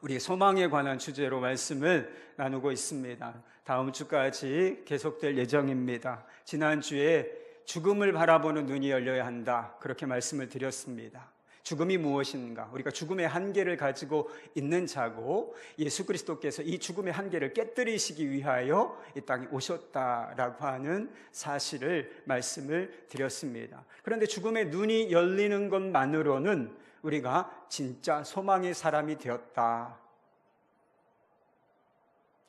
우리 소망에 관한 주제로 말씀을 나누고 있습니다. 다음 주까지 계속될 예정입니다. 지난주에 죽음을 바라보는 눈이 열려야 한다, 그렇게 말씀을 드렸습니다. 죽음이 무엇인가? 우리가 죽음의 한계를 가지고 있는 자고, 예수 그리스도께서 이 죽음의 한계를 깨뜨리시기 위하여 이 땅에 오셨다라고 하는 사실을 말씀을 드렸습니다. 그런데 죽음의 눈이 열리는 것만으로는 우리가 진짜 소망의 사람이 되었다,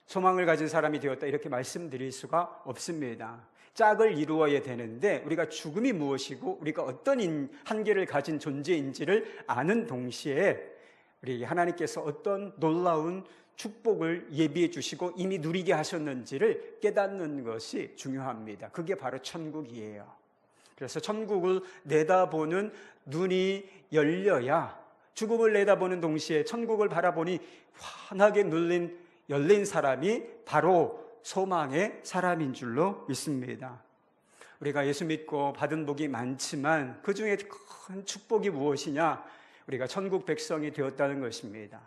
소망을 가진 사람이 되었다, 이렇게 말씀드릴 수가 없습니다. 짝을 이루어야 되는데, 우리가 죽음이 무엇이고 우리가 어떤 한계를 가진 존재인지를 아는 동시에 우리 하나님께서 어떤 놀라운 축복을 예비해 주시고 이미 누리게 하셨는지를 깨닫는 것이 중요합니다. 그게 바로 천국이에요. 그래서 천국을 내다보는 눈이 열려야, 죽음을 내다보는 동시에 천국을 바라보니 환하게 열린 사람이 바로 소망의 사람인 줄로 믿습니다. 우리가 예수 믿고 받은 복이 많지만 그 중에 큰 축복이 무엇이냐? 우리가 천국 백성이 되었다는 것입니다.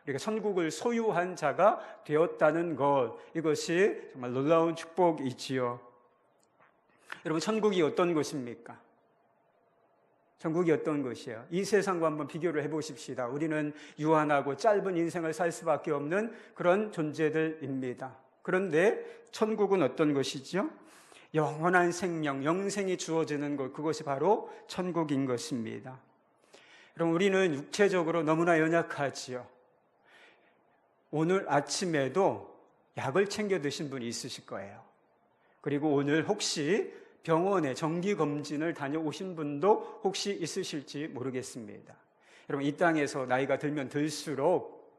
우리가 천국을 소유한 자가 되었다는 것, 이것이 정말 놀라운 축복이지요. 여러분, 천국이 어떤 곳입니까? 천국이 어떤 것이에요? 이 세상과 한번 비교를 해보십시다. 우리는 유한하고 짧은 인생을 살 수밖에 없는 그런 존재들입니다. 그런데 천국은 어떤 것이죠? 영원한 생명, 영생이 주어지는 것, 그것이 바로 천국인 것입니다. 여러분, 우리는 육체적으로 너무나 연약하지요. 오늘 아침에도 약을 챙겨 드신 분이 있으실 거예요. 그리고 오늘 혹시 병원에 정기검진을 다녀오신 분도 혹시 있으실지 모르겠습니다. 여러분, 이 땅에서 나이가 들면 들수록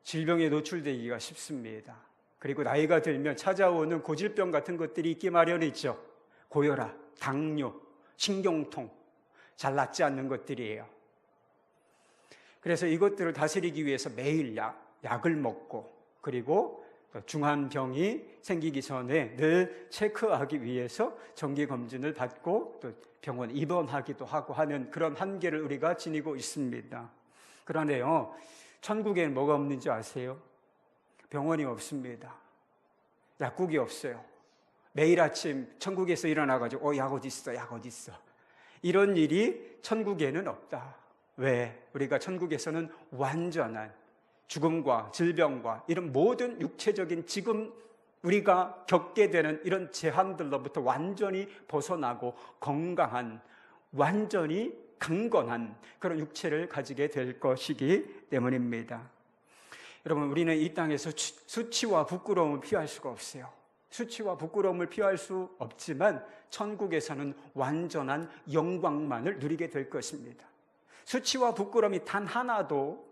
질병에 노출되기가 쉽습니다. 그리고 나이가 들면 찾아오는 고질병 같은 것들이 있기 마련이죠. 고혈압, 당뇨, 신경통, 잘 낫지 않는 것들이에요. 그래서 이것들을 다스리기 위해서 매일 약을 먹고, 그리고 중한 병이 생기기 전에 늘 체크하기 위해서 정기검진을 받고 또 병원 입원하기도 하고 하는 그런 한계를 우리가 지니고 있습니다. 그러네요. 천국에는 뭐가 없는지 아세요? 병원이 없습니다. 약국이 없어요. 매일 아침 천국에서 일어나가지고 약 어디 있어? 약 어디 있어? 이런 일이 천국에는 없다. 왜? 우리가 천국에서는 완전한 죽음과 질병과 이런 모든 육체적인 지금 우리가 겪게 되는 이런 재앙들로부터 완전히 벗어나고 건강한, 완전히 강건한 그런 육체를 가지게 될 것이기 때문입니다. 여러분, 우리는 이 땅에서 수치와 부끄러움을 피할 수가 없어요. 수치와 부끄러움을 피할 수 없지만 천국에서는 완전한 영광만을 누리게 될 것입니다. 수치와 부끄러움이 단 하나도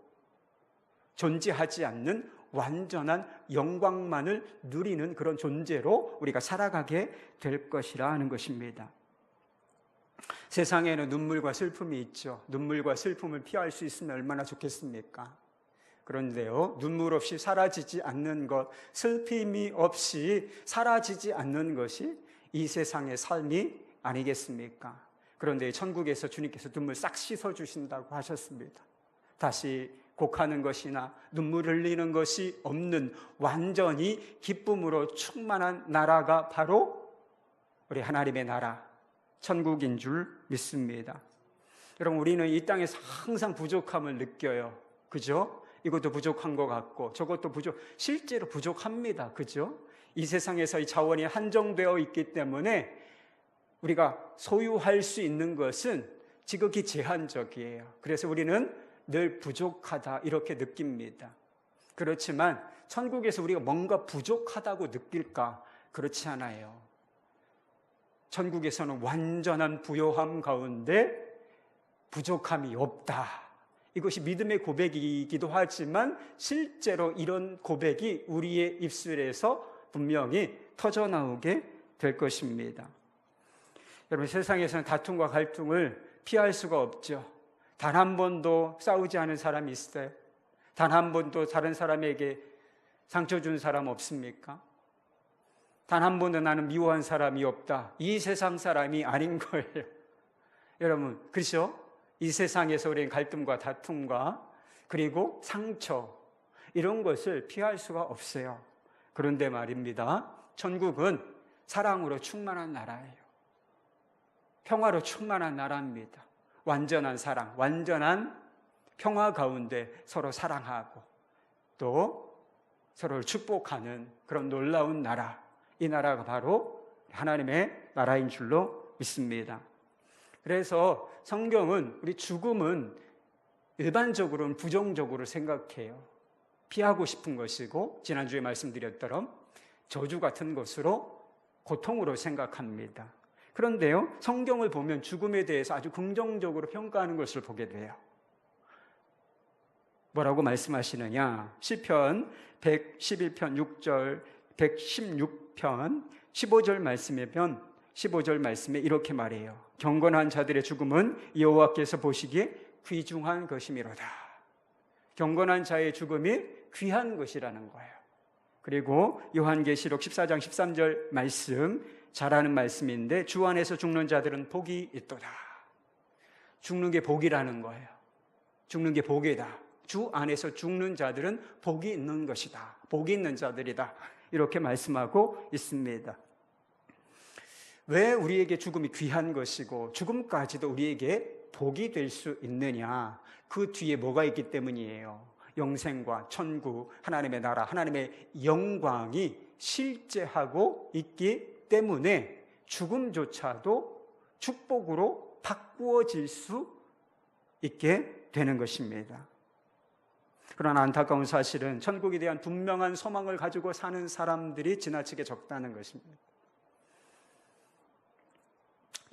존재하지 않는 완전한 영광만을 누리는 그런 존재로 우리가 살아가게 될 것이라 하는 것입니다. 세상에는 눈물과 슬픔이 있죠. 눈물과 슬픔을 피할 수 있으면 얼마나 좋겠습니까? 그런데요, 눈물 없이 사라지지 않는 것, 슬픔이 없이 사라지지 않는 것이 이 세상의 삶이 아니겠습니까? 그런데 천국에서 주님께서 눈물 싹 씻어주신다고 하셨습니다. 다시 곡하는 것이나 눈물 흘리는 것이 없는 완전히 기쁨으로 충만한 나라가 바로 우리 하나님의 나라, 천국인 줄 믿습니다. 여러분, 우리는 이 땅에서 항상 부족함을 느껴요. 그죠? 이것도 부족한 것 같고 저것도 실제로 부족합니다. 그죠? 이 세상에서 이 자원이 한정되어 있기 때문에 우리가 소유할 수 있는 것은 지극히 제한적이에요. 그래서 우리는 늘 부족하다 이렇게 느낍니다. 그렇지만 천국에서 우리가 뭔가 부족하다고 느낄까? 그렇지 않아요. 천국에서는 완전한 부요함 가운데 부족함이 없다. 이것이 믿음의 고백이기도 하지만 실제로 이런 고백이 우리의 입술에서 분명히 터져나오게 될 것입니다. 여러분, 세상에서는 다툼과 갈등을 피할 수가 없죠. 단 한 번도 싸우지 않은 사람이 있어요? 단 한 번도 다른 사람에게 상처 준 사람 없습니까? 단 한 번도 나는 미워한 사람이 없다. 이 세상 사람이 아닌 거예요. 여러분, 그렇죠? 이 세상에서 우리는 갈등과 다툼과 그리고 상처, 이런 것을 피할 수가 없어요. 그런데 말입니다. 천국은 사랑으로 충만한 나라예요. 평화로 충만한 나라입니다. 완전한 사랑, 완전한 평화 가운데 서로 사랑하고 또 서로를 축복하는 그런 놀라운 나라, 이 나라가 바로 하나님의 나라인 줄로 믿습니다. 그래서 성경은 우리 죽음은 일반적으로는 부정적으로 생각해요. 피하고 싶은 것이고 지난주에 말씀드렸처럼 저주 같은 것으로 고통으로 생각합니다. 그런데요, 성경을 보면 죽음에 대해서 아주 긍정적으로 평가하는 것을 보게 돼요. 뭐라고 말씀하시느냐? 시편 111편 6절, 116편 15절 말씀에 이렇게 말해요. 경건한 자들의 죽음은 여호와께서 보시기에 귀중한 것이미로다. 경건한 자의 죽음이 귀한 것이라는 거예요. 그리고 요한계시록 14장 13절 말씀, 잘 아는 말씀인데 주 안에서 죽는 자들은 복이 있도다. 죽는 게 복이라는 거예요. 죽는 게 복이다. 주 안에서 죽는 자들은 복이 있는 것이다. 복이 있는 자들이다. 이렇게 말씀하고 있습니다. 왜 우리에게 죽음이 귀한 것이고 죽음까지도 우리에게 복이 될 수 있느냐? 그 뒤에 뭐가 있기 때문이에요. 영생과 천국, 하나님의 나라, 하나님의 영광이 실제하고 있기 때문에 죽음조차도 축복으로 바꾸어질 수 있게 되는 것입니다. 그러나 안타까운 사실은 천국에 대한 분명한 소망을 가지고 사는 사람들이 지나치게 적다는 것입니다.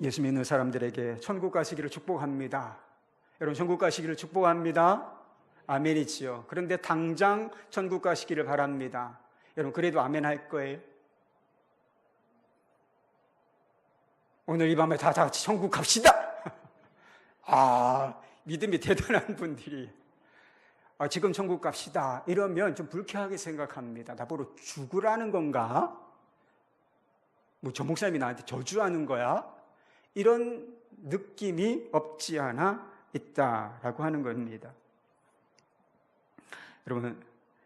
예수 믿는 사람들에게 천국 가시기를 축복합니다. 여러분, 천국 가시기를 축복합니다. 아멘이지요. 그런데 당장 천국 가시기를 바랍니다. 여러분, 그래도 아멘 할 거예요? 오늘 이 밤에 다 같이 천국 갑시다. 믿음이 대단한 분들이 지금 천국 갑시다 이러면 좀 불쾌하게 생각합니다. 나보고 죽으라는 건가? 저 목사님이 나한테 저주하는 거야? 이런 느낌이 없지 않아 있다라고 하는 겁니다. 여러분,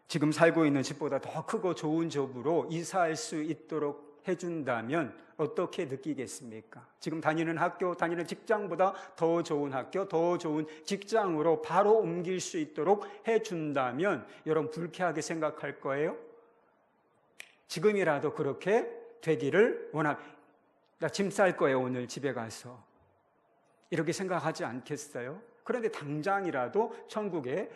지금 살고 있는 집보다 더 크고 좋은 집으로 이사할 수 있도록 해준다면 어떻게 느끼겠습니까? 지금 다니는 학교, 다니는 직장보다 더 좋은 학교, 더 좋은 직장으로 바로 옮길 수 있도록 해준다면 여러분 불쾌하게 생각할 거예요? 지금이라도 그렇게 되기를 원합니다. 나 짐 쌀 거예요, 오늘 집에 가서. 이렇게 생각하지 않겠어요? 그런데 당장이라도 천국에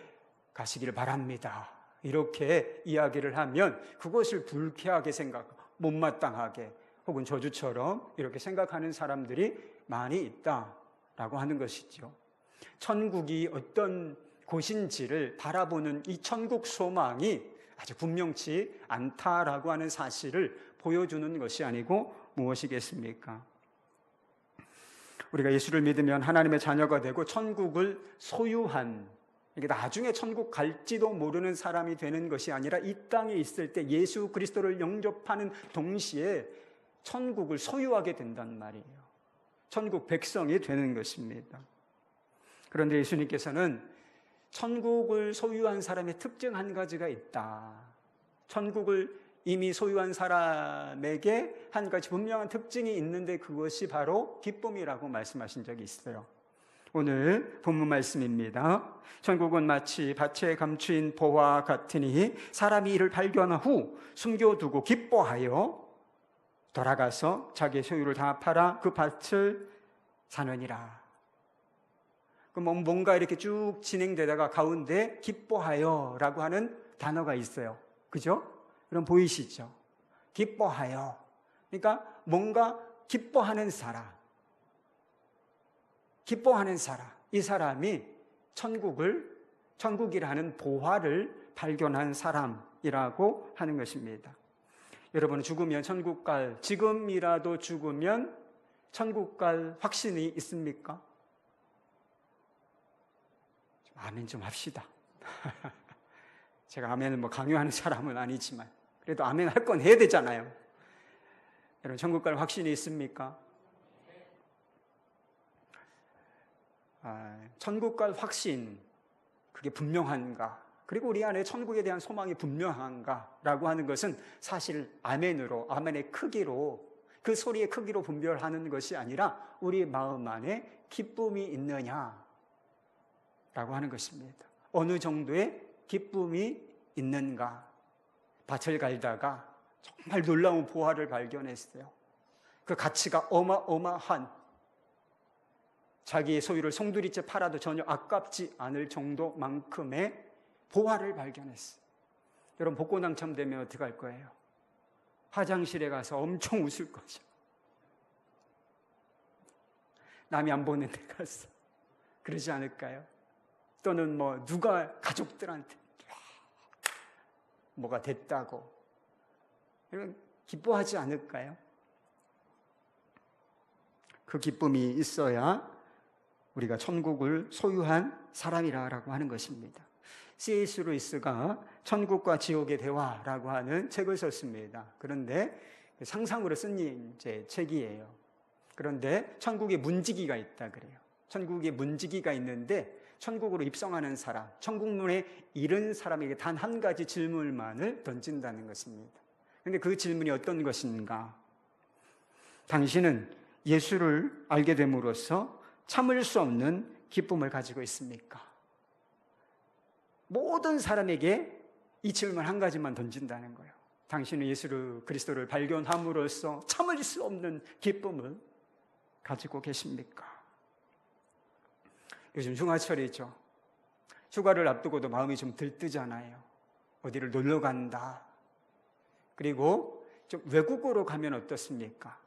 가시기를 바랍니다. 이렇게 이야기를 하면 그것을 불쾌하게 생각하고 못마땅하게 혹은 저주처럼 이렇게 생각하는 사람들이 많이 있다라고 하는 것이죠. 천국이 어떤 곳인지를 바라보는 이 천국 소망이 아주 분명치 않다라고 하는 사실을 보여주는 것이 아니고 무엇이겠습니까? 우리가 예수를 믿으면 하나님의 자녀가 되고 천국을 소유한, 이게 나중에 천국 갈지도 모르는 사람이 되는 것이 아니라 이 땅에 있을 때 예수 그리스도를 영접하는 동시에 천국을 소유하게 된단 말이에요. 천국 백성이 되는 것입니다. 그런데 예수님께서는 천국을 소유한 사람의 특징 한 가지가 있다. 천국을 이미 소유한 사람에게 한 가지 분명한 특징이 있는데 그것이 바로 기쁨이라고 말씀하신 적이 있어요. 오늘 본문 말씀입니다. 천국은 마치 밭에 감추인 보화 같으니 사람이 이를 발견한 후 숨겨두고 기뻐하여 돌아가서 자기의 소유를 다 팔아 그 밭을 사느니라. 그럼 뭔가 이렇게 쭉 진행되다가 가운데 기뻐하여라고 하는 단어가 있어요. 그죠? 그럼 보이시죠? 기뻐하여. 그러니까 뭔가 기뻐하는 사람. 기뻐하는 사람. 이 사람이 천국이라는 보화를 발견한 사람이라고 하는 것입니다. 여러분, 죽으면 천국 갈, 지금이라도 죽으면 천국 갈 확신이 있습니까? 아멘 좀 합시다. 제가 아멘을 강요하는 사람은 아니지만 그래도 아멘 할 건 해야 되잖아요. 여러분, 천국 갈 확신이 있습니까? 천국 갈 확신, 그게 분명한가? 그리고 우리 안에 천국에 대한 소망이 분명한가라고 하는 것은 사실 아멘으로, 아멘의 크기로, 그 소리의 크기로 분별하는 것이 아니라 우리 마음 안에 기쁨이 있느냐라고 하는 것입니다. 어느 정도의 기쁨이 있는가? 밭을 갈다가 정말 놀라운 보화를 발견했어요. 그 가치가 어마어마한, 자기의 소유를 송두리째 팔아도 전혀 아깝지 않을 정도만큼의 보화를 발견했어요. 여러분, 복고 당첨되면 어떻게 할 거예요? 화장실에 가서 엄청 웃을 거죠. 남이 안 보는 데 가서. 그러지 않을까요? 또는 누가 가족들한테 뭐가 됐다고. 이런 기뻐하지 않을까요? 그 기쁨이 있어야 우리가 천국을 소유한 사람이라고 하는 것입니다. C.S. 루이스가 천국과 지옥의 대화라고 하는 책을 썼습니다. 그런데 상상으로 쓴 책이에요. 그런데 천국에 문지기가 있다 그래요. 천국에 문지기가 있는데 천국으로 입성하는 사람, 천국문에 이른 사람에게 단 한 가지 질문만을 던진다는 것입니다. 그런데 그 질문이 어떤 것인가? 당신은 예수를 알게 됨으로써 참을 수 없는 기쁨을 가지고 있습니까? 모든 사람에게 이 질문 한 가지만 던진다는 거예요. 당신은 예수 그리스도를 발견함으로써 참을 수 없는 기쁨을 가지고 계십니까? 요즘 휴가철이죠. 휴가를 앞두고도 마음이 좀 들뜨잖아요. 어디를 놀러 간다. 그리고 좀 외국으로 가면 어떻습니까?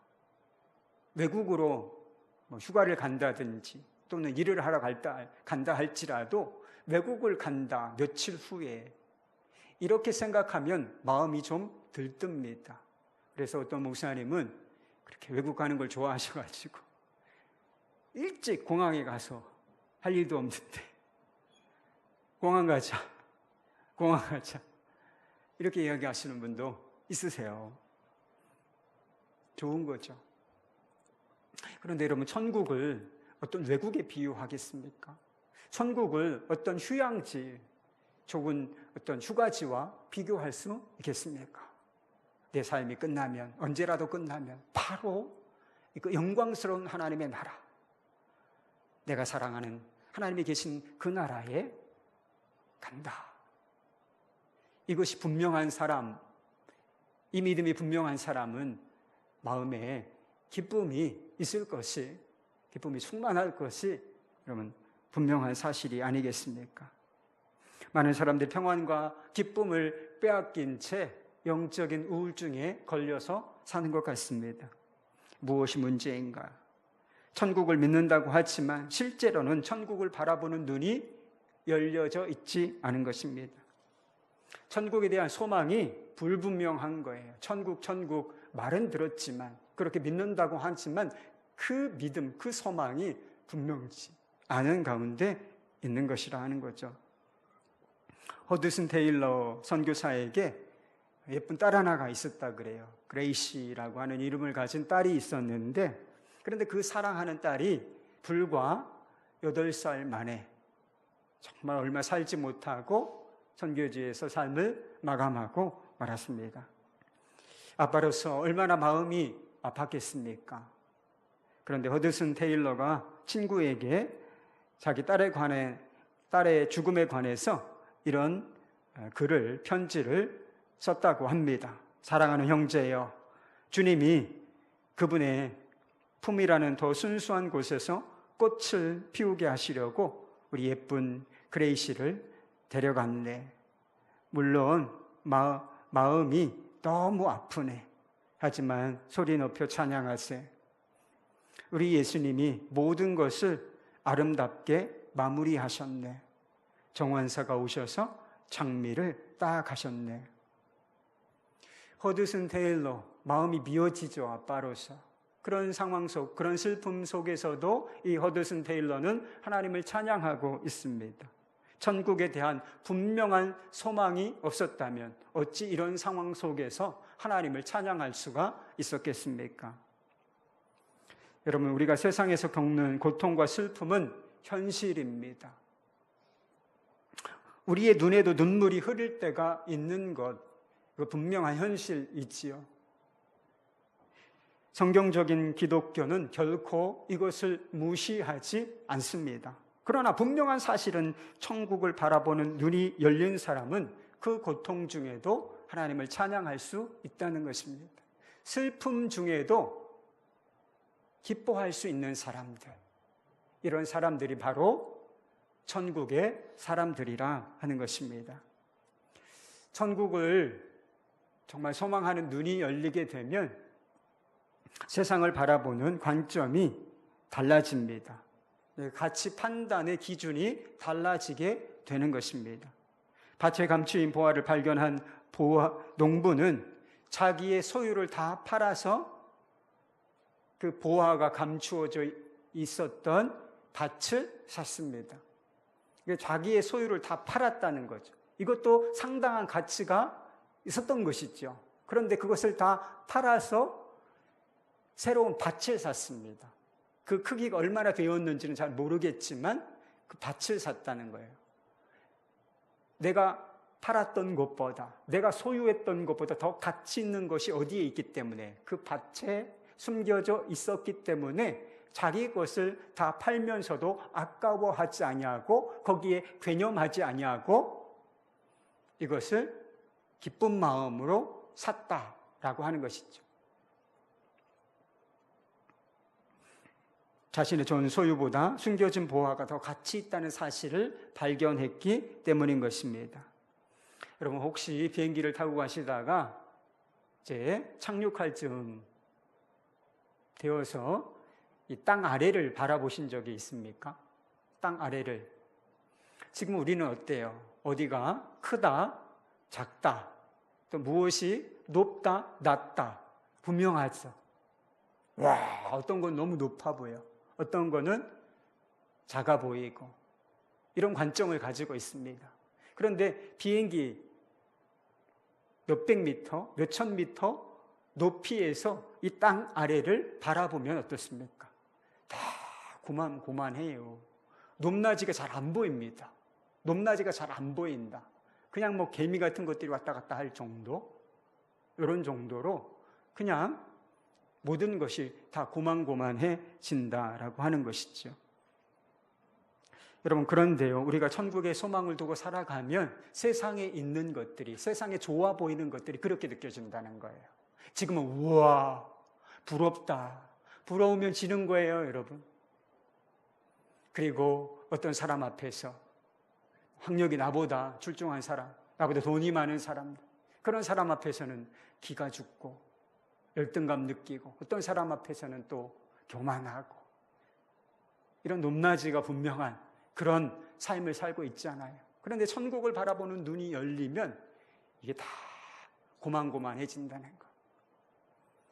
외국으로 휴가를 간다든지 또는 일을 하러 간다 할지라도 외국을 간다, 며칠 후에, 이렇게 생각하면 마음이 좀 들뜹니다. 그래서 어떤 목사님은 그렇게 외국 가는 걸 좋아하셔가지고 일찍 공항에 가서 할 일도 없는데 공항 가자 이렇게 이야기하시는 분도 있으세요. 좋은 거죠. 그런데 여러분, 천국을 어떤 외국에 비유하겠습니까? 천국을 어떤 휴양지, 좋은 어떤 휴가지와 비교할 수 있겠습니까? 내 삶이 끝나면, 언제라도 끝나면 바로 영광스러운 하나님의 나라, 내가 사랑하는 하나님이 계신 그 나라에 간다. 이것이 분명한 사람, 이 믿음이 분명한 사람은 마음에 기쁨이 있을 것이, 기쁨이 충만할 것이 여러분 분명한 사실이 아니겠습니까? 많은 사람들이 평안과 기쁨을 빼앗긴 채 영적인 우울증에 걸려서 사는 것 같습니다. 무엇이 문제인가? 천국을 믿는다고 하지만 실제로는 천국을 바라보는 눈이 열려져 있지 않은 것입니다. 천국에 대한 소망이 불분명한 거예요. 천국 말은 들었지만, 그렇게 믿는다고 하지만 그 믿음, 그 소망이 분명치 않은 가운데 있는 것이라 하는 거죠. 허드슨 테일러 선교사에게 예쁜 딸 하나가 있었다 그래요. 그레이시라고 하는 이름을 가진 딸이 있었는데, 그런데 그 사랑하는 딸이 불과 8살 만에 정말 얼마 살지 못하고 선교지에서 삶을 마감하고 말았습니다. 아빠로서 얼마나 마음이 아팠겠습니까? 그런데 허드슨 테일러가 친구에게 자기 딸의 죽음에 관해서 이런 편지를 썼다고 합니다. 사랑하는 형제여, 주님이 그분의 품이라는 더 순수한 곳에서 꽃을 피우게 하시려고 우리 예쁜 그레이시를 데려갔네. 물론 마음이 너무 아프네. 하지만 소리 높여 찬양하세. 우리 예수님이 모든 것을 아름답게 마무리하셨네. 정원사가 오셔서 장미를 따가셨네. 허드슨 테일러, 마음이 미어지죠, 아빠로서. 그런 상황 속, 그런 슬픔 속에서도 이 허드슨 테일러는 하나님을 찬양하고 있습니다. 천국에 대한 분명한 소망이 없었다면 어찌 이런 상황 속에서 하나님을 찬양할 수가 있었겠습니까? 여러분, 우리가 세상에서 겪는 고통과 슬픔은 현실입니다. 우리의 눈에도 눈물이 흐를 때가 있는 것, 그 분명한 현실이지요. 성경적인 기독교는 결코 이것을 무시하지 않습니다. 그러나 분명한 사실은 천국을 바라보는 눈이 열린 사람은 그 고통 중에도 하나님을 찬양할 수 있다는 것입니다. 슬픔 중에도 기뻐할 수 있는 사람들, 이런 사람들이 바로 천국의 사람들이라 하는 것입니다. 천국을 정말 소망하는 눈이 열리게 되면 세상을 바라보는 관점이 달라집니다. 가치 판단의 기준이 달라지게 되는 것입니다. 밭에 감추인 보화를 발견한 농부는 자기의 소유를 다 팔아서 그 보화가 감추어져 있었던 밭을 샀습니다. 자기의 소유를 다 팔았다는 거죠. 이것도 상당한 가치가 있었던 것이죠. 그런데 그것을 다 팔아서 새로운 밭을 샀습니다. 그 크기가 얼마나 되었는지는 잘 모르겠지만 그 밭을 샀다는 거예요. 내가 팔았던 것보다, 내가 소유했던 것보다 더 가치 있는 것이 어디에 있기 때문에, 그 밭에 숨겨져 있었기 때문에 자기 것을 다 팔면서도 아까워하지 아니하고 거기에 괴념하지 아니하고 이것을 기쁜 마음으로 샀다라고 하는 것이죠. 자신의 전 소유보다 숨겨진 보화가 더 가치 있다는 사실을 발견했기 때문인 것입니다. 여러분, 혹시 비행기를 타고 가시다가 이제 착륙할 즈음 되어서 이 땅 아래를 바라보신 적이 있습니까? 땅 아래를. 지금 우리는 어때요? 어디가 크다, 작다, 또 무엇이 높다, 낮다, 분명하죠. 와, 어떤 건 너무 높아 보여. 어떤 거는 작아 보이고, 이런 관점을 가지고 있습니다. 그런데 비행기 몇백 미터, 몇천 미터 높이에서 이 땅 아래를 바라보면 어떻습니까? 다 고만고만해요. 높낮이가 잘 안 보입니다. 높낮이가 잘 안 보인다. 그냥 뭐 개미 같은 것들이 왔다 갔다 할 정도? 이런 정도로 그냥 모든 것이 다 고만고만해진다라고 하는 것이죠. 여러분, 그런데요, 우리가 천국의 소망을 두고 살아가면 세상에 있는 것들이, 세상에 좋아 보이는 것들이 그렇게 느껴진다는 거예요. 지금은 우와, 부럽다. 부러우면 지는 거예요, 여러분. 그리고 어떤 사람 앞에서 학력이 나보다 출중한 사람, 나보다 돈이 많은 사람들, 그런 사람 앞에서는 기가 죽고 열등감 느끼고, 어떤 사람 앞에서는 또 교만하고, 이런 높낮이가 분명한 그런 삶을 살고 있잖아요. 그런데 천국을 바라보는 눈이 열리면 이게 다 고만고만해진다는 거.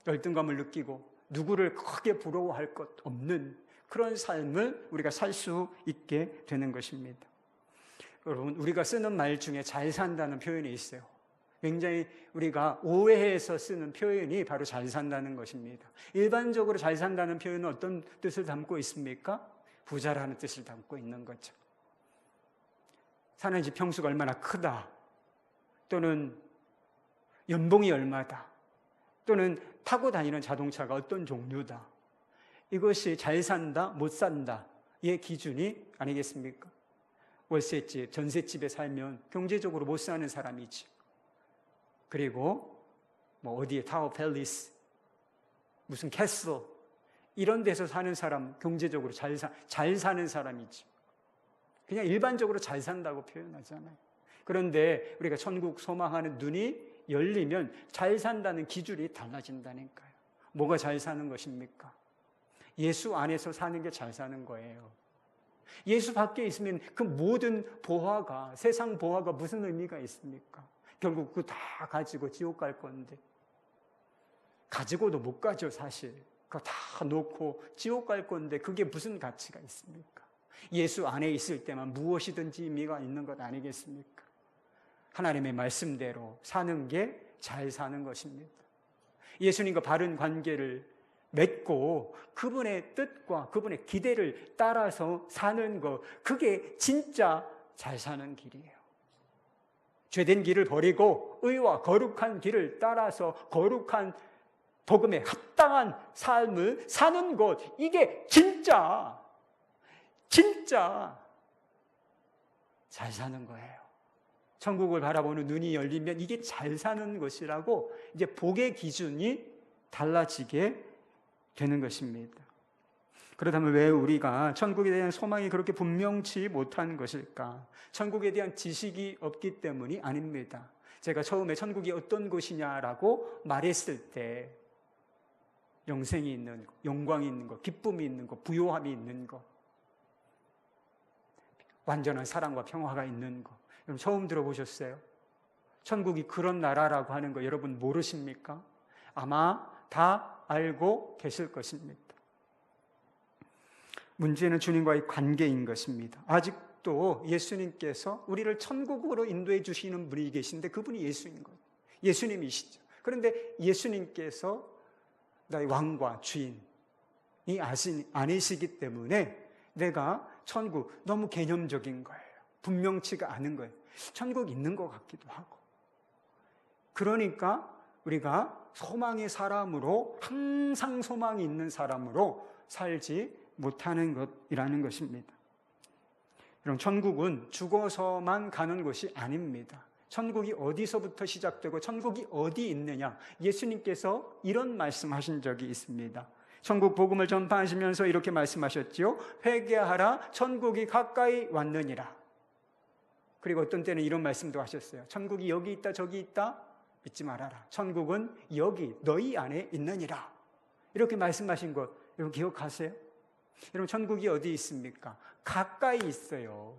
열등감을 느끼고 누구를 크게 부러워할 것 없는 그런 삶을 우리가 살 수 있게 되는 것입니다. 여러분, 우리가 쓰는 말 중에 잘 산다는 표현이 있어요. 굉장히 우리가 오해해서 쓰는 표현이 바로 잘 산다는 것입니다. 일반적으로 잘 산다는 표현은 어떤 뜻을 담고 있습니까? 부자라는 뜻을 담고 있는 거죠. 사는 집 평수가 얼마나 크다, 또는 연봉이 얼마다, 또는 타고 다니는 자동차가 어떤 종류다. 이것이 잘 산다, 못 산다의 기준이 아니겠습니까? 월세집, 전셋집에 살면 경제적으로 못 사는 사람이지. 그리고 뭐 어디에 타워 팰리스, 무슨 캐슬, 이런 데서 사는 사람, 경제적으로 잘 사는 사람이지. 그냥 일반적으로 잘 산다고 표현하잖아요. 그런데 우리가 천국 소망하는 눈이 열리면 잘 산다는 기준이 달라진다니까요. 뭐가 잘 사는 것입니까? 예수 안에서 사는 게 잘 사는 거예요. 예수 밖에 있으면 그 모든 보화가, 세상 보화가 무슨 의미가 있습니까? 결국 그거 다 가지고 지옥 갈 건데, 가지고도 못 가죠, 사실. 그거 다 놓고 지옥 갈 건데 그게 무슨 가치가 있습니까? 예수 안에 있을 때만 무엇이든지 의미가 있는 것 아니겠습니까? 하나님의 말씀대로 사는 게 잘 사는 것입니다. 예수님과 바른 관계를 맺고 그분의 뜻과 그분의 기대를 따라서 사는 것, 그게 진짜 잘 사는 길이에요. 죄된 길을 버리고 의와 거룩한 길을 따라서 거룩한 복음에 합당한 삶을 사는 것, 이게 진짜 잘 사는 거예요. 천국을 바라보는 눈이 열리면 이게 잘 사는 것이라고 이제 복의 기준이 달라지게 되는 것입니다. 그렇다면 왜 우리가 천국에 대한 소망이 그렇게 분명치 못한 것일까? 천국에 대한 지식이 없기 때문이 아닙니다. 제가 처음에 천국이 어떤 곳이냐라고 말했을 때 영생이 있는 것, 영광이 있는 것, 기쁨이 있는 것, 부요함이 있는 것, 완전한 사랑과 평화가 있는 것, 여러분 처음 들어보셨어요? 천국이 그런 나라라고 하는 거 여러분 모르십니까? 아마 다 알고 계실 것입니다. 문제는 주님과의 관계인 것입니다. 아직도 예수님께서 우리를 천국으로 인도해 주시는 분이 계신데 그분이 예수인 거예요. 예수님이시죠. 그런데 예수님께서 나의 왕과 주인이 아니시기 때문에 내가 천국 너무 개념적인 거예요. 분명치가 않은 거예요. 천국 있는 것 같기도 하고. 그러니까 우리가 소망의 사람으로, 항상 소망이 있는 사람으로 살지 못하는 것이라는 것입니다. 여러분, 천국은 죽어서만 가는 것이 아닙니다. 천국이 어디서부터 시작되고 천국이 어디 있느냐, 예수님께서 이런 말씀하신 적이 있습니다. 천국 복음을 전파하시면서 이렇게 말씀하셨죠. 회개하라, 천국이 가까이 왔느니라. 그리고 어떤 때는 이런 말씀도 하셨어요. 천국이 여기 있다 저기 있다 믿지 말아라. 천국은 여기 너희 안에 있느니라. 이렇게 말씀하신 것 여러분 기억하세요? 여러분 천국이 어디 있습니까? 가까이 있어요.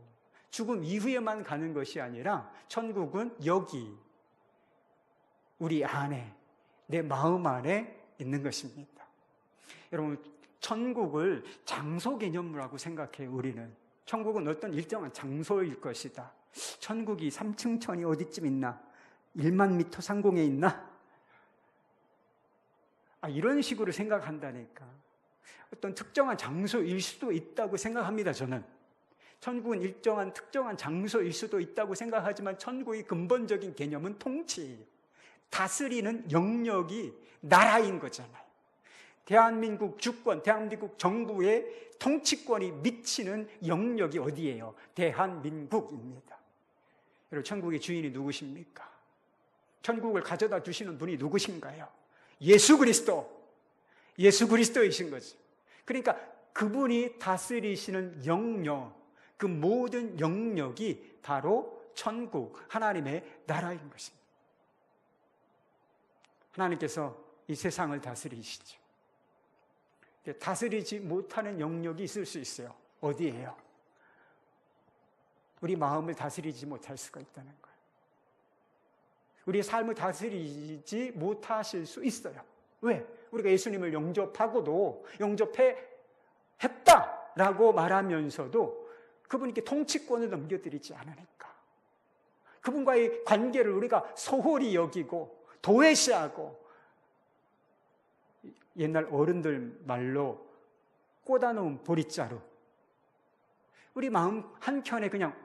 죽음 이후에만 가는 것이 아니라 천국은 여기 우리 안에, 내 마음 안에 있는 것입니다. 여러분 천국을 장소 개념이라고 생각해요. 우리는 천국은 어떤 일정한 장소일 것이다. 천국이 3층 천이 어디쯤 있나? 1만 미터 상공에 있나? 이런 식으로 생각한다니까. 어떤 특정한 장소일 수도 있다고 생각합니다. 저는 천국은 일정한 특정한 장소일 수도 있다고 생각하지만 천국의 근본적인 개념은 통치, 다스리는 영역이 나라인 거잖아요. 대한민국 주권, 대한민국 정부의 통치권이 미치는 영역이 어디예요? 대한민국입니다. 여러분 천국의 주인이 누구십니까? 천국을 가져다 주시는 분이 누구신가요? 예수 그리스도이신 거죠. 그러니까 그분이 다스리시는 영역, 그 모든 영역이 바로 천국, 하나님의 나라인 것입니다. 하나님께서 이 세상을 다스리시죠. 다스리지 못하는 영역이 있을 수 있어요. 어디예요? 우리 마음을 다스리지 못할 수가 있다는 거예요. 우리의 삶을 다스리지 못하실 수 있어요. 왜? 우리가 예수님을 영접하고도 영접했다라고 말하면서도 그분께 통치권을 넘겨드리지 않으니까. 그분과의 관계를 우리가 소홀히 여기고 도외시하고 옛날 어른들 말로 꽂아놓은 보릿자루. 우리 마음 한켠에 그냥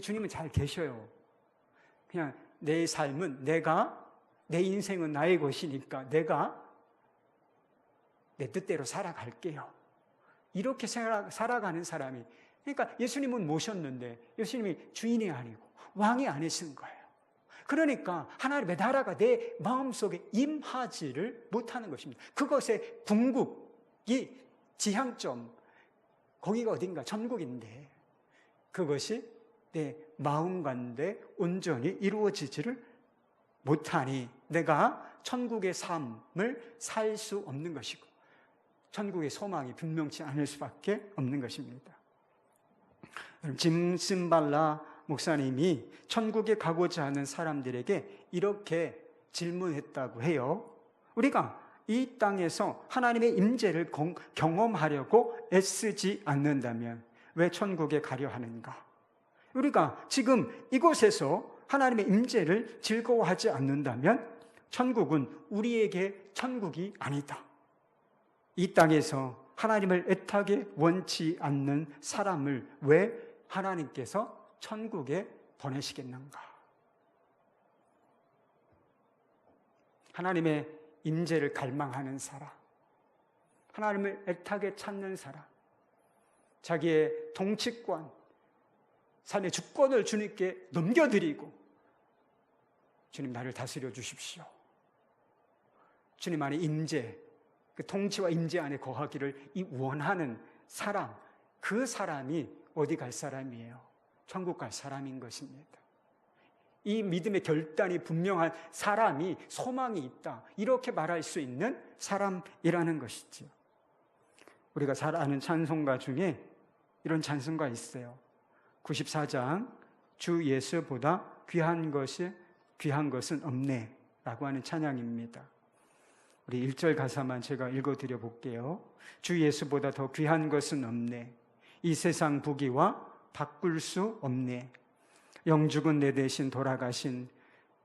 주님은 잘 계셔요. 그냥 내 삶은 내 인생은 나의 것이니까 내가 내 뜻대로 살아갈게요. 이렇게 살아가는 사람이, 그러니까 예수님은 모셨는데 예수님이 주인이 아니고 왕이 아니신 거예요. 그러니까 하나님의 나라가 내 마음속에 임하지를 못하는 것입니다. 그것의 궁극이 지향점, 거기가 어딘가 천국인데 그것이 내 마음 가운데 온전히 이루어지지를 못하니 내가 천국의 삶을 살 수 없는 것이고 천국의 소망이 분명치 않을 수밖에 없는 것입니다. 짐 심발라 목사님이 천국에 가고자 하는 사람들에게 이렇게 질문했다고 해요. 우리가 이 땅에서 하나님의 임재를 경험하려고 애쓰지 않는다면 왜 천국에 가려 하는가? 우리가 지금 이곳에서 하나님의 임재를 즐거워하지 않는다면 천국은 우리에게 천국이 아니다. 이 땅에서 하나님을 애타게 원치 않는 사람을 왜 하나님께서 천국에 보내시겠는가? 하나님의 임재를 갈망하는 사람, 하나님을 애타게 찾는 사람, 자기의 통치권, 삶의 주권을 주님께 넘겨드리고 주님 나를 다스려 주십시오. 주님 안에 임재, 그 통치와 임재 안에 거하기를 원하는 사람, 그 사람이 어디 갈 사람이에요? 천국 갈 사람인 것입니다. 이 믿음의 결단이 분명한 사람이 소망이 있다, 이렇게 말할 수 있는 사람이라는 것이죠. 우리가 잘 아는 찬송가 중에 이런 찬송가 있어요. 94장 주 예수보다 귀한 것은 없네 라고 하는 찬양입니다. 우리 1절 가사만 제가 읽어드려 볼게요. 주 예수보다 더 귀한 것은 없네. 이 세상 부귀와 바꿀 수 없네. 영죽은 내 대신 돌아가신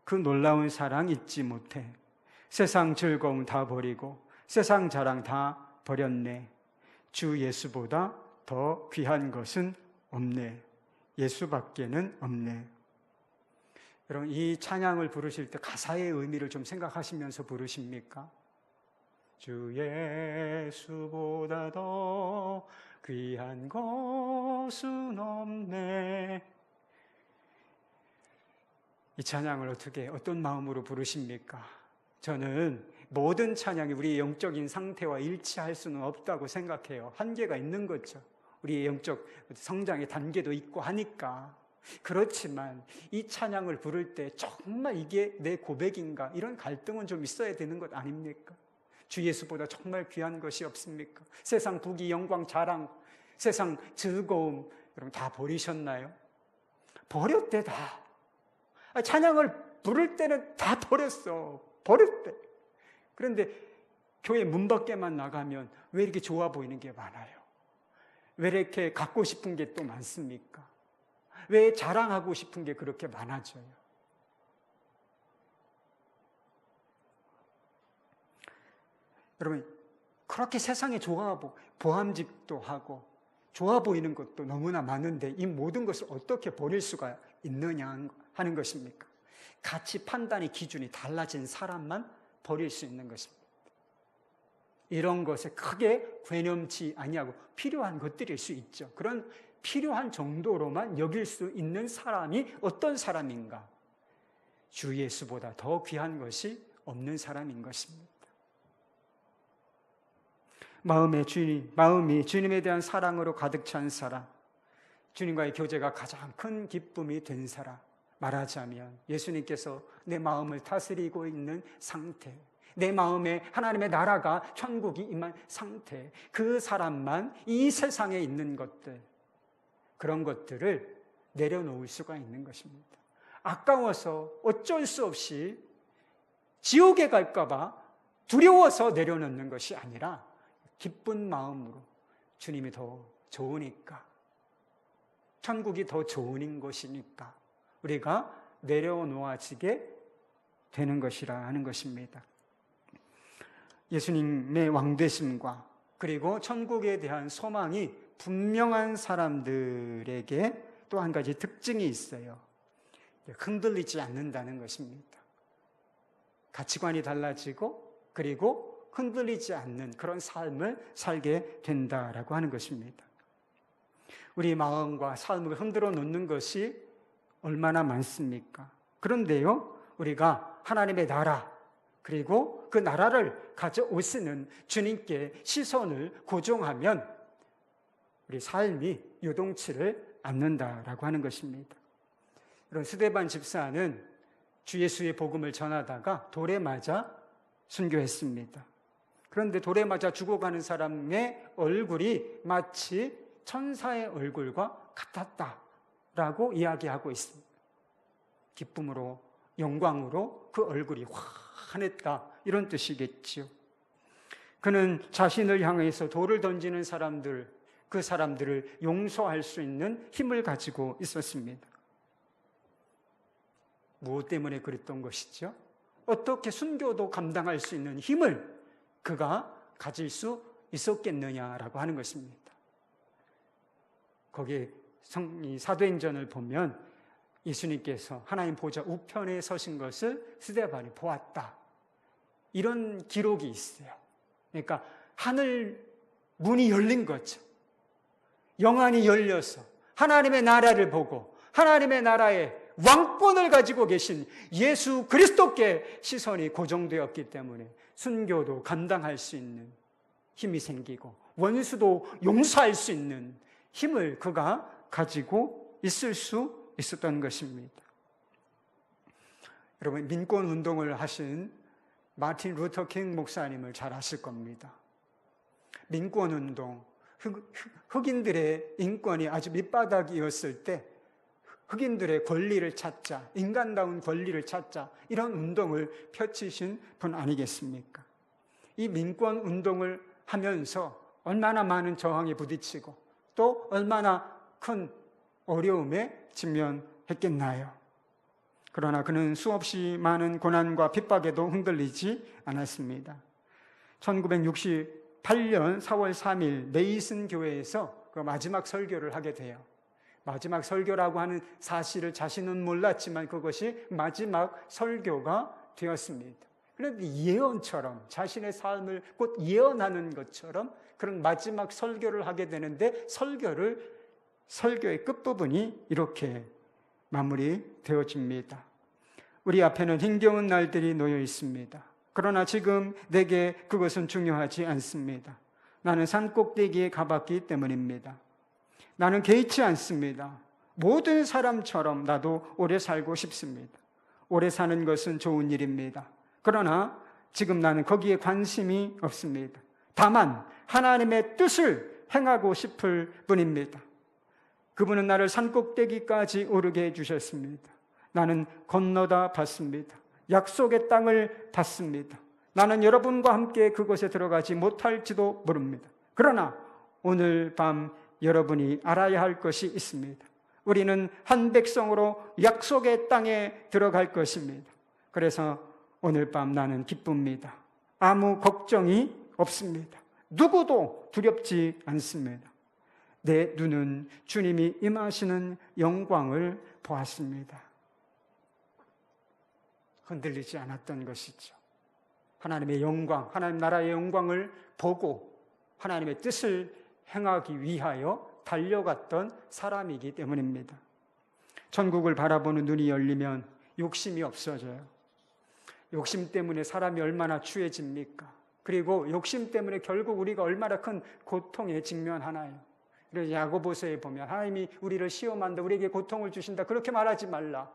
그 놀라운 사랑 잊지 못해. 세상 즐거움 다 버리고 세상 자랑 다 버렸네. 주 예수보다 더 귀한 것은 없네. 예수밖에는 없네. 여러분, 이 찬양을 부르실 때 가사의 의미를 좀 생각하시면서 부르십니까? 주 예수보다 더 귀한 것은 없네. 이 찬양을 어떤 마음으로 부르십니까? 저는 모든 찬양이 우리의 영적인 상태와 일치할 수는 없다고 생각해요. 한계가 있는 거죠. 우리의 영적 성장의 단계도 있고 하니까. 그렇지만 이 찬양을 부를 때 정말 이게 내 고백인가, 이런 갈등은 좀 있어야 되는 것 아닙니까? 주 예수보다 정말 귀한 것이 없습니까? 세상 부귀, 영광, 자랑, 세상 즐거움, 여러분 다 버리셨나요? 버렸대, 다. 찬양을 부를 때는 다 버렸어. 버렸대. 그런데 교회 문 밖에만 나가면 왜 이렇게 좋아 보이는 게 많아요? 왜 이렇게 갖고 싶은 게 또 많습니까? 왜 자랑하고 싶은 게 그렇게 많아져요? 여러분, 그렇게 세상에 좋아하고 보암직도 하고 좋아 보이는 것도 너무나 많은데 이 모든 것을 어떻게 버릴 수가 있느냐 하는 것입니까? 가치 판단의 기준이 달라진 사람만 버릴 수 있는 것입니다. 이런 것에 크게 괴념치 아니하고 필요한 것들일 수 있죠. 그런 필요한 정도로만 여길 수 있는 사람이 어떤 사람인가? 주 예수보다 더 귀한 것이 없는 사람인 것입니다. 마음이 주님에 대한 사랑으로 가득 찬 사람, 주님과의 교제가 가장 큰 기쁨이 된 사람, 말하자면 예수님께서 내 마음을 다스리고 있는 상태, 내 마음에 하나님의 나라가, 천국이 임한 상태, 그 사람만 이 세상에 있는 것들, 그런 것들을 내려놓을 수가 있는 것입니다. 아까워서 어쩔 수 없이 지옥에 갈까 봐 두려워서 내려놓는 것이 아니라 기쁜 마음으로 주님이 더 좋으니까, 천국이 더 좋은 것이니까 우리가 내려놓아지게 되는 것이라 하는 것입니다. 예수님의 왕되심과 그리고 천국에 대한 소망이 분명한 사람들에게 또 한 가지 특징이 있어요. 흔들리지 않는다는 것입니다. 가치관이 달라지고 그리고 흔들리지 않는 그런 삶을 살게 된다라고 하는 것입니다. 우리 마음과 삶을 흔들어 놓는 것이 얼마나 많습니까? 그런데요, 우리가 하나님의 나라, 그리고 그 나라를 가져오시는 주님께 시선을 고정하면 우리 삶이 요동치를 않는다라고 하는 것입니다. 이런 스데반 집사는 주 예수의 복음을 전하다가 돌에 맞아 순교했습니다. 그런데 돌에 맞아 죽어가는 사람의 얼굴이 마치 천사의 얼굴과 같았다라고 이야기하고 있습니다. 기쁨으로, 영광으로 그 얼굴이 환했다, 이런 뜻이겠지요. 그는 자신을 향해서 돌을 던지는 사람들, 그 사람들을 용서할 수 있는 힘을 가지고 있었습니다. 무엇 때문에 그랬던 것이죠? 어떻게 순교도 감당할 수 있는 힘을 그가 가질 수 있었겠느냐라고 하는 것입니다. 거기에 사도행전을 보면 예수님께서 하나님 보좌 우편에 서신 것을 스데반이 보았다, 이런 기록이 있어요. 그러니까 하늘 문이 열린 거죠. 영안이 열려서 하나님의 나라를 보고 하나님의 나라의 왕권을 가지고 계신 예수 그리스도께 시선이 고정되었기 때문에 순교도 감당할 수 있는 힘이 생기고 원수도 용서할 수 있는 힘을 그가 가지고 있을 수 있었던 것입니다. 여러분, 민권 운동을 하신 마틴 루터 킹 목사님을 잘 아실 겁니다. 민권 운동, 흑인들의 인권이 아주 밑바닥이었을 때 흑인들의 권리를 찾자, 인간다운 권리를 찾자, 이런 운동을 펼치신 분 아니겠습니까? 이 민권 운동을 하면서 얼마나 많은 저항에 부딪히고 또 얼마나 큰 어려움에 직면했겠나요? 그러나 그는 수없이 많은 고난과 핍박에도 흔들리지 않았습니다. 1968년 4월 3일 메이슨 교회에서 그 마지막 설교를 하게 돼요. 마지막 설교라고 하는 사실을 자신은 몰랐지만 그것이 마지막 설교가 되었습니다. 그런데 예언처럼 자신의 삶을 곧 예언하는 것처럼 그런 마지막 설교를 하게 되는데 설교의 끝부분이 이렇게 마무리되어집니다. 우리 앞에는 힘겨운 날들이 놓여 있습니다. 그러나 지금 내게 그것은 중요하지 않습니다. 나는 산 꼭대기에 가봤기 때문입니다. 나는 개의치 않습니다. 모든 사람처럼 나도 오래 살고 싶습니다. 오래 사는 것은 좋은 일입니다. 그러나 지금 나는 거기에 관심이 없습니다. 다만 하나님의 뜻을 행하고 싶을 뿐입니다. 그분은 나를 산꼭대기까지 오르게 해주셨습니다. 나는 건너다 봤습니다. 약속의 땅을 봤습니다. 나는 여러분과 함께 그곳에 들어가지 못할지도 모릅니다. 그러나 오늘 밤 여러분이 알아야 할 것이 있습니다. 우리는 한 백성으로 약속의 땅에 들어갈 것입니다. 그래서 오늘 밤 나는 기쁩니다. 아무 걱정이 없습니다. 누구도 두렵지 않습니다. 내 눈은 주님이 임하시는 영광을 보았습니다. 흔들리지 않았던 것이죠. 하나님의 영광, 하나님 나라의 영광을 보고 하나님의 뜻을 행하기 위하여 달려갔던 사람이기 때문입니다. 천국을 바라보는 눈이 열리면 욕심이 없어져요. 욕심 때문에 사람이 얼마나 추해집니까? 그리고 욕심 때문에 결국 우리가 얼마나 큰 고통에 직면하나요? 그래서 야고보서에 보면 하나님이 우리를 시험한다, 우리에게 고통을 주신다, 그렇게 말하지 말라.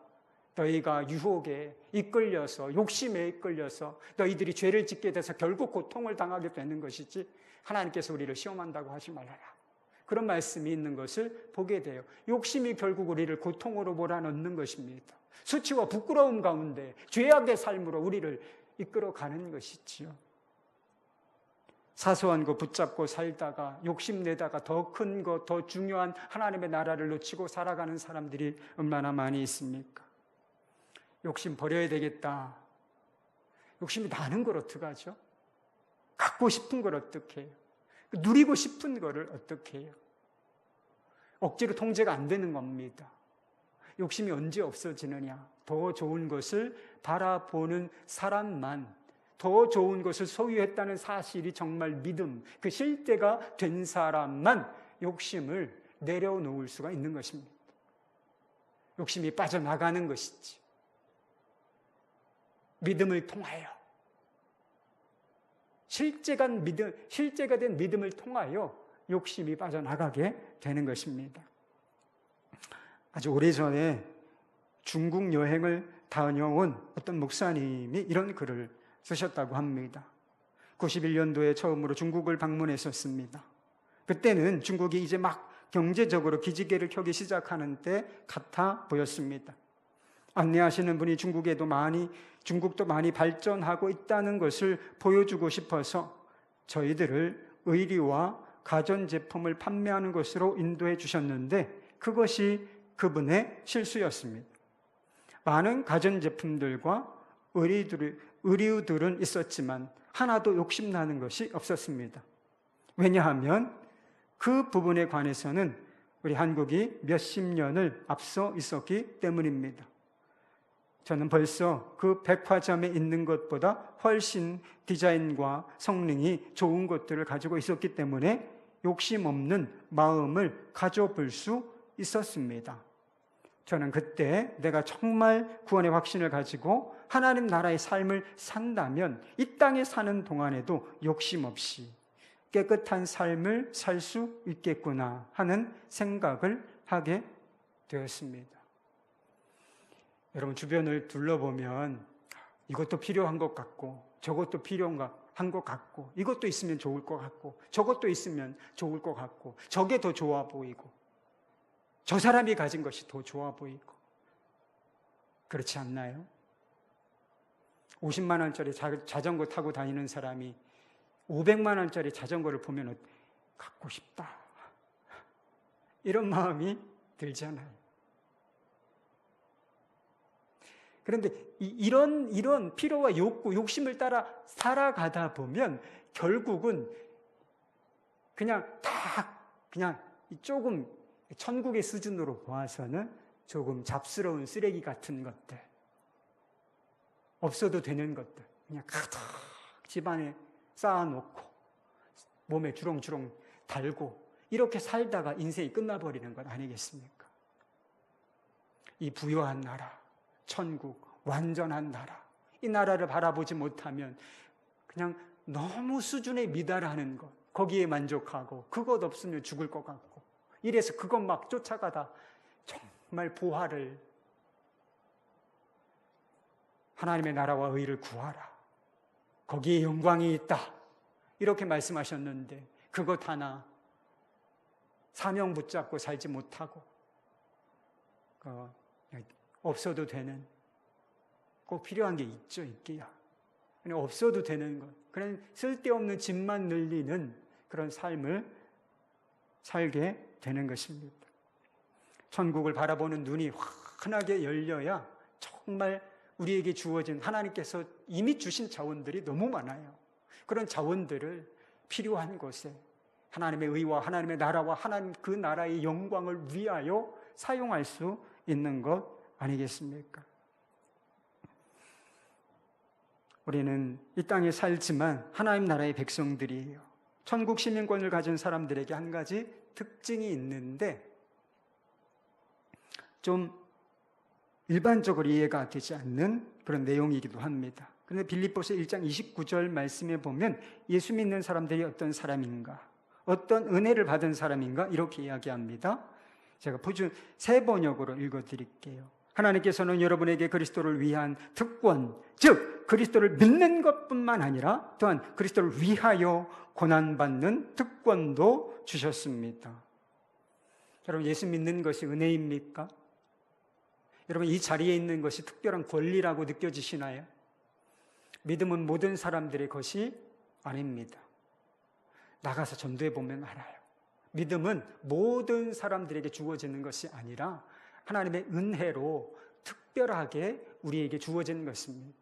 너희가 유혹에 이끌려서, 욕심에 이끌려서 너희들이 죄를 짓게 돼서 결국 고통을 당하게 되는 것이지 하나님께서 우리를 시험한다고 하지 말아라. 그런 말씀이 있는 것을 보게 돼요. 욕심이 결국 우리를 고통으로 몰아넣는 것입니다. 수치와 부끄러움 가운데 죄악의 삶으로 우리를 이끌어가는 것이지요. 사소한 거 붙잡고 살다가 욕심내다가 더 큰 거, 더 중요한 하나님의 나라를 놓치고 살아가는 사람들이 얼마나 많이 있습니까? 욕심 버려야 되겠다. 욕심이 나는 걸 어떡하죠? 갖고 싶은 걸 어떻게 해요? 누리고 싶은 거를 어떻게 해요? 억지로 통제가 안 되는 겁니다. 욕심이 언제 없어지느냐? 더 좋은 것을 바라보는 사람만, 더 좋은 것을 소유했다는 사실이 정말 믿음, 그 실제가 된 사람만 욕심을 내려놓을 수가 있는 것입니다. 욕심이 빠져나가는 것이지. 믿음을 통하여, 실제가 된 믿음을 통하여 욕심이 빠져나가게 되는 것입니다. 아주 오래전에 중국 여행을 다녀온 어떤 목사님이 이런 글을 쓰셨다고 합니다. 91년도에 처음으로 중국을 방문했었습니다. 그때는 중국이 이제 막 경제적으로 기지개를 켜기 시작하는 때 같아 보였습니다. 안내하시는 분이 중국도 많이 발전하고 있다는 것을 보여주고 싶어서 저희들을 의류와 가전제품을 판매하는 것으로 인도해 주셨는데 그것이 그분의 실수였습니다. 많은 가전제품들과 의류들은 있었지만 하나도 욕심나는 것이 없었습니다. 왜냐하면 그 부분에 관해서는 우리 한국이 몇십 년을 앞서 있었기 때문입니다. 저는 벌써 그 백화점에 있는 것보다 훨씬 디자인과 성능이 좋은 것들을 가지고 있었기 때문에 욕심 없는 마음을 가져볼 수 있었습니다. 저는 그때 내가 정말 구원의 확신을 가지고 하나님 나라의 삶을 산다면 이 땅에 사는 동안에도 욕심 없이 깨끗한 삶을 살 수 있겠구나 하는 생각을 하게 되었습니다. 여러분 주변을 둘러보면 이것도 필요한 것 같고 저것도 필요한 것 같고 이것도 있으면 좋을 것 같고 저것도 있으면 좋을 것 같고 저게 더 좋아 보이고 저 사람이 가진 것이 더 좋아 보이고 그렇지 않나요? 50만 원짜리 자전거 타고 다니는 사람이 500만 원짜리 자전거를 보면 갖고 싶다 이런 마음이 들잖아요. 그런데 이런 필요와 욕구, 욕심을 따라 살아가다 보면 결국은 그냥 조금 천국의 수준으로 보아서는 조금 잡스러운 쓰레기 같은 것들, 없어도 되는 것들 그냥 가득 집안에 쌓아놓고 몸에 주렁주렁 달고 이렇게 살다가 인생이 끝나버리는 것 아니겠습니까? 이 부유한 나라, 천국, 완전한 나라, 이 나라를 바라보지 못하면 그냥 너무 수준에 미달하는 것, 거기에 만족하고 그것 없으면 죽을 것 같고 이래서 그것 막 쫓아가다 정말 부활을, 하나님의 나라와 의를 구하라, 거기에 영광이 있다 이렇게 말씀하셨는데 그것 하나 사명 붙잡고 살지 못하고 없어도 되는, 꼭 필요한 게 있죠, 있기야. 없어도 되는 것, 그런 쓸데없는 짐만 늘리는 그런 삶을 살게 되는 것입니다. 천국을 바라보는 눈이 환하게 열려야 정말 우리에게 주어진, 하나님께서 이미 주신 자원들이 너무 많아요. 그런 자원들을 필요한 곳에 하나님의 의와 하나님의 나라와 하나님 그 나라의 영광을 위하여 사용할 수 있는 것 아니겠습니까? 우리는 이 땅에 살지만 하나님 나라의 백성들이에요. 천국 시민권을 가진 사람들에게 한 가지 특징이 있는데 좀 일반적으로 이해가 되지 않는 그런 내용이기도 합니다. 그런데 빌립보서 1장 29절 말씀에 보면 예수 믿는 사람들이 어떤 사람인가, 어떤 은혜를 받은 사람인가 이렇게 이야기합니다. 제가 표준 세 번역으로 읽어드릴게요. 하나님께서는 여러분에게 그리스도를 위한 특권, 즉 그리스도를 믿는 것뿐만 아니라 또한 그리스도를 위하여 고난받는 특권도 주셨습니다. 여러분, 예수 믿는 것이 은혜입니까? 여러분, 이 자리에 있는 것이 특별한 권리라고 느껴지시나요? 믿음은 모든 사람들의 것이 아닙니다. 나가서 전도해 보면 알아요. 믿음은 모든 사람들에게 주어지는 것이 아니라 하나님의 은혜로 특별하게 우리에게 주어진 것입니다.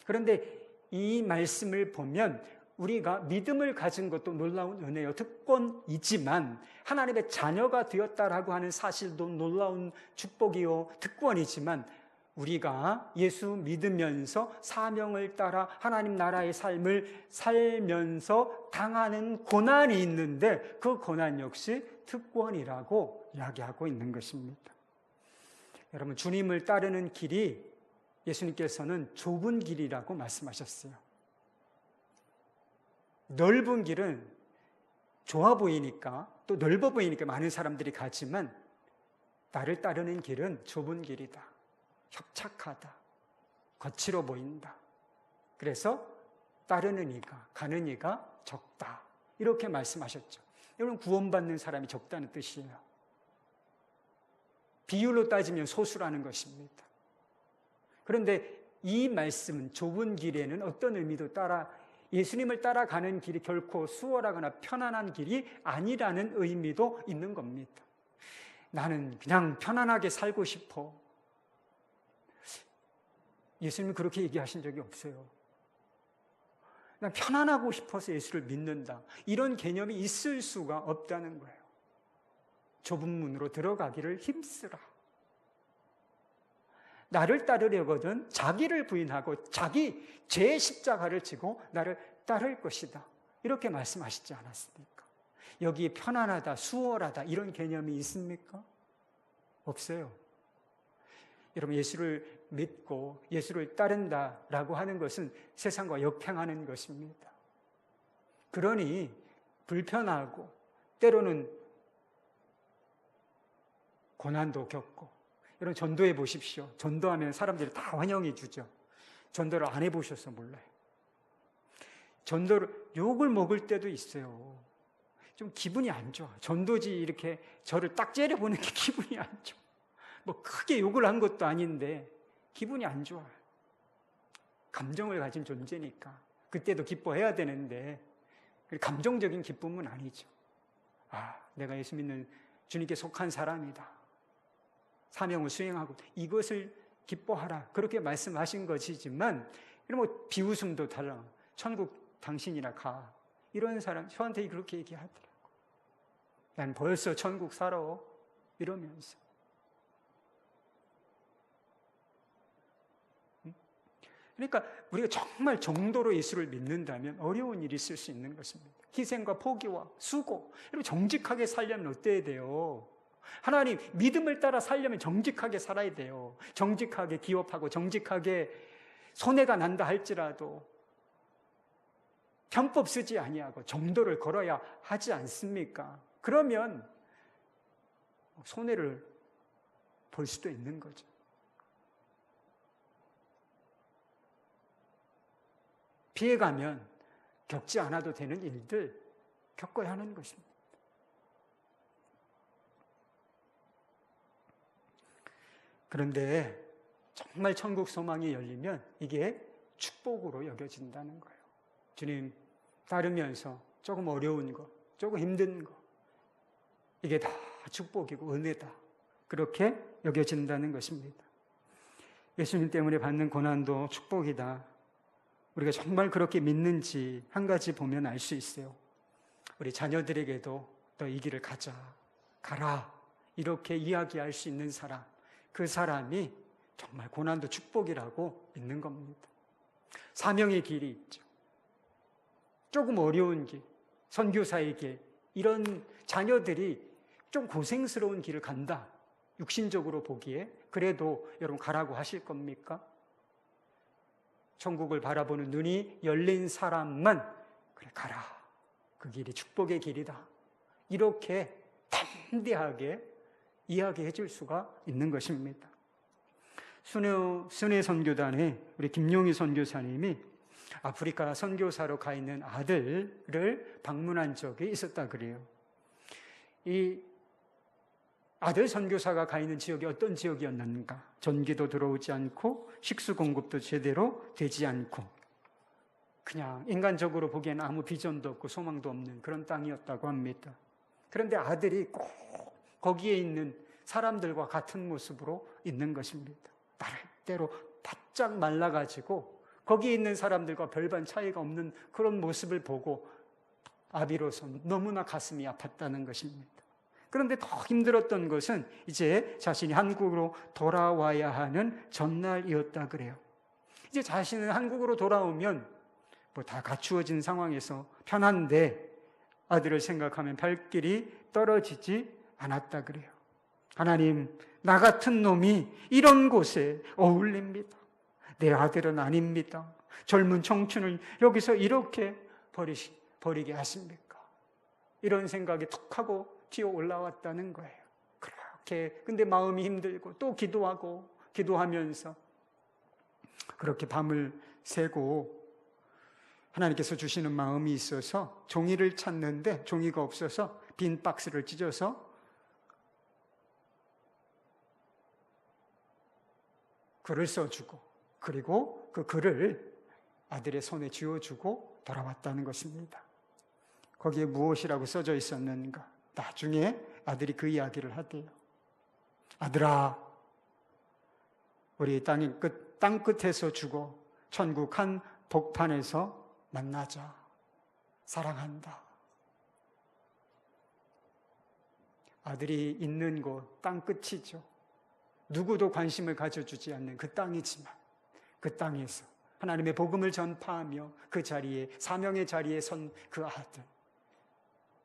그런데 이 말씀을 보면 우리가 믿음을 가진 것도 놀라운 은혜요, 특권이지만 하나님의 자녀가 되었다라고 하는 사실도 놀라운 축복이요, 특권이지만 우리가 예수 믿으면서 사명을 따라 하나님 나라의 삶을 살면서 당하는 고난이 있는데 그 고난 역시 특권이라고 이야기하고 있는 것입니다. 여러분, 주님을 따르는 길이 예수님께서는 좁은 길이라고 말씀하셨어요. 넓은 길은 좋아 보이니까, 또 넓어 보이니까 많은 사람들이 가지만 나를 따르는 길은 좁은 길이다, 협착하다, 거칠어 보인다. 그래서 따르는 이가, 가는 이가 적다, 이렇게 말씀하셨죠. 여러분, 구원받는 사람이 적다는 뜻이에요. 비율로 따지면 소수라는 것입니다. 그런데 이 말씀은 좁은 길에는 어떤 의미도 따라 예수님을 따라가는 길이 결코 수월하거나 편안한 길이 아니라는 의미도 있는 겁니다. 나는 그냥 편안하게 살고 싶어. 예수님은 그렇게 얘기하신 적이 없어요. 난 편안하고 싶어서 예수를 믿는다, 이런 개념이 있을 수가 없다는 거예요. 좁은 문으로 들어가기를 힘쓰라. 나를 따르려거든 자기를 부인하고 자기 제 십자가를 지고 나를 따를 것이다. 이렇게 말씀하시지 않았습니까? 여기 편안하다, 수월하다 이런 개념이 있습니까? 없어요. 여러분, 예수를 믿고 예수를 따른다라고 하는 것은 세상과 역행하는 것입니다. 그러니 불편하고 때로는 고난도 겪고, 여러분 전도해 보십시오. 전도하면 사람들이 다 환영해 주죠. 전도를 안 해보셔서 몰라요. 전도를 욕을 먹을 때도 있어요. 좀 기분이 안 좋아. 전도지 이렇게 저를 딱 째려보는 게 기분이 안 좋아. 뭐 크게 욕을 한 것도 아닌데 기분이 안 좋아. 감정을 가진 존재니까 그때도 기뻐해야 되는데 감정적인 기쁨은 아니죠. 아, 내가 예수 믿는 주님께 속한 사람이다. 사명을 수행하고 이것을 기뻐하라. 그렇게 말씀하신 것이지만 뭐 비웃음도 달라. 천국 당신이나 가. 이런 사람 저한테 그렇게 얘기하더라고. 난 벌써 천국 살아. 이러면서. 그러니까 우리가 정말 정도로 예수를 믿는다면 어려운 일이 있을 수 있는 것입니다. 희생과 포기와 수고. 여러분 정직하게 살려면 어때야 돼요? 하나님 믿음을 따라 살려면 정직하게 살아야 돼요. 정직하게 기업하고 정직하게 손해가 난다 할지라도 편법 쓰지 아니하고 정도를 걸어야 하지 않습니까? 그러면 손해를 볼 수도 있는 거죠. 피해가면 겪지 않아도 되는 일들 겪어야 하는 것입니다. 그런데 정말 천국 소망이 열리면 이게 축복으로 여겨진다는 거예요. 주님 따르면서 조금 어려운 거, 조금 힘든 거, 이게 다 축복이고 은혜다. 그렇게 여겨진다는 것입니다. 예수님 때문에 받는 고난도 축복이다. 우리가 정말 그렇게 믿는지 한 가지 보면 알 수 있어요. 우리 자녀들에게도 너 이 길을 가라. 이렇게 이야기할 수 있는 사람, 그 사람이 정말 고난도 축복이라고 믿는 겁니다. 사명의 길이 있죠. 조금 어려운 길, 선교사의 길, 이런 자녀들이 좀 고생스러운 길을 간다. 육신적으로 보기에 그래도 여러분 가라고 하실 겁니까? 천국을 바라보는 눈이 열린 사람만 그래 가라. 그 길이 축복의 길이다. 이렇게 담대하게 이야기해 줄 수가 있는 것입니다. 순회 선교단의 우리 김용희 선교사님이 아프리카 선교사로 가 있는 아들을 방문한 적이 있었다 그래요. 이 아들 선교사가 가 있는 지역이 어떤 지역이었는가? 전기도 들어오지 않고 식수 공급도 제대로 되지 않고 그냥 인간적으로 보기에는 아무 비전도 없고 소망도 없는 그런 땅이었다고 합니다. 그런데 아들이 꼭 거기에 있는 사람들과 같은 모습으로 있는 것입니다. 마를 대로 바짝 말라가지고 거기에 있는 사람들과 별반 차이가 없는 그런 모습을 보고 아비로서 너무나 가슴이 아팠다는 것입니다. 그런데 더 힘들었던 것은 이제 자신이 한국으로 돌아와야 하는 전날이었다 그래요. 이제 자신은 한국으로 돌아오면 뭐 다 갖추어진 상황에서 편한데 아들을 생각하면 발길이 떨어지지 않았다 그래요. 하나님, 나 같은 놈이 이런 곳에 어울립니다. 내 아들은 아닙니다. 젊은 청춘을 여기서 이렇게 버리게 하십니까? 이런 생각이 툭 하고 튀어 올라왔다는 거예요. 그렇게 근데 마음이 힘들고 또 기도하면서 그렇게 밤을 새고 하나님께서 주시는 마음이 있어서 종이를 찾는데 종이가 없어서 빈 박스를 찢어서 글을 써주고 그리고 그 글을 아들의 손에 쥐어주고 돌아왔다는 것입니다. 거기에 무엇이라고 써져 있었는가? 나중에 아들이 그 이야기를 하대요. 아들아, 우리 땅 끝에서 죽어 천국 한 복판에서 만나자. 사랑한다. 아들이 있는 곳 땅 끝이죠. 누구도 관심을 가져주지 않는 그 땅이지만 그 땅에서 하나님의 복음을 전파하며 그 자리에, 사명의 자리에 선 그 아들,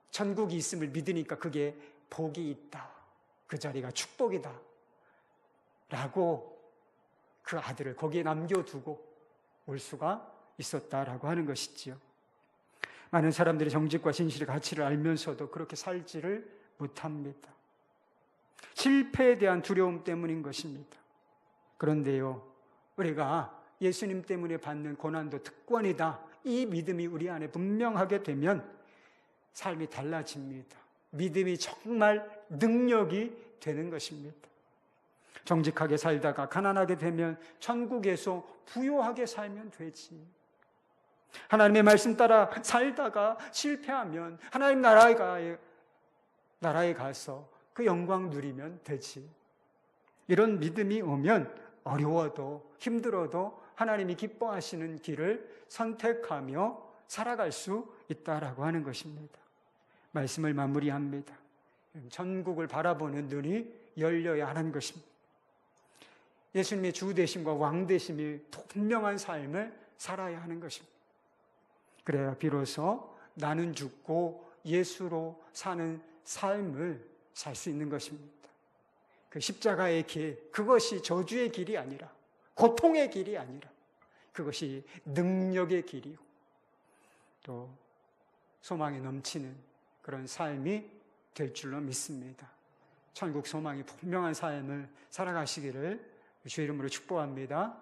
천국이 있음을 믿으니까 그게 복이 있다, 그 자리가 축복이다 라고 그 아들을 거기에 남겨두고 올 수가 있었다라고 하는 것이지요. 많은 사람들이 정직과 진실의 가치를 알면서도 그렇게 살지를 못합니다. 실패에 대한 두려움 때문인 것입니다. 그런데요, 우리가 예수님 때문에 받는 고난도 특권이다, 이 믿음이 우리 안에 분명하게 되면 삶이 달라집니다. 믿음이 정말 능력이 되는 것입니다. 정직하게 살다가 가난하게 되면 천국에서 부요하게 살면 되지. 하나님의 말씀 따라 살다가 실패하면 하나님 나라에 가서 그 영광 누리면 되지. 이런 믿음이 오면 어려워도 힘들어도 하나님이 기뻐하시는 길을 선택하며 살아갈 수 있다라고 하는 것입니다. 말씀을 마무리합니다. 천국을 바라보는 눈이 열려야 하는 것입니다. 예수님의 주 되심과 왕 되심이 분명한 삶을 살아야 하는 것입니다. 그래야 비로소 나는 죽고 예수로 사는 삶을 살 수 있는 것입니다. 그 십자가의 길, 그것이 저주의 길이 아니라, 고통의 길이 아니라, 그것이 능력의 길이고 또 소망이 넘치는 그런 삶이 될 줄로 믿습니다. 천국 소망이 분명한 삶을 살아가시기를 주의 이름으로 축복합니다.